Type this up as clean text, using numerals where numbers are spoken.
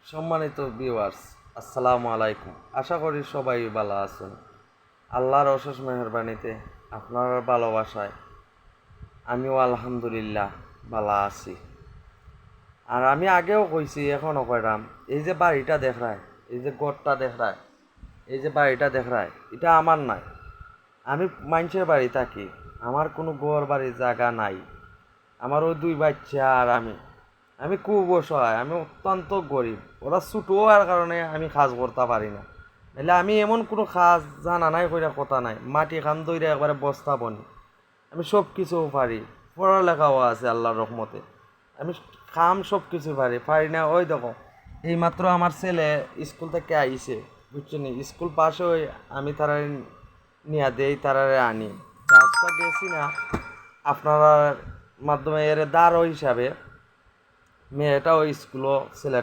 সম্মানিত ভিউয়ার্স, আসসালামু আলাইকুম। আশা করি সবাই ভালো আছেন। আল্লাহর অশেষ মেহেরবানিতে আপনার ভালোবাসায় আমিও আলহামদুলিল্লাহ ভালো আছি। আর আমি আগেও কইছি, এখনও কইরাম, এই যে বাড়িটা দেখায়, এই যে ঘরটা দেখায়, এই যে বাড়িটা দেখায়, এটা আমার নাই। আমি মানুষের বাড়ি থাকি, আমার কোনো ঘর বাড়ির জায়গা নাই। আমার ওই দুই বাচ্চা আর আমি খুব অসহায়, আমি অত্যন্ত গরিব। ওরা ছোটো হওয়ার কারণে আমি কাজ করতে পারি না। নাহলে আমি এমন কোনো কাজ জানা নাই, কইরা কথা নাই, মাটি খান দইরা একবারে বস্তা বনি। আমি সব কিছু পারি, পড়ালেখাও আছে আল্লাহর রহমতে। আমি কাম সব কিছু পারি না। ওই দেখো, এইমাত্র আমার ছেলে স্কুল থেকে আইছে, বুঝছেন? স্কুল পাশ হয়ে আমি তারা নিয়ে দেই, তারারে আনি। আজকে গেছি না আপনার মাধ্যমে এর দাঁড় হিসাবে, মেয়েটাও স্কুলও, ছেলেটা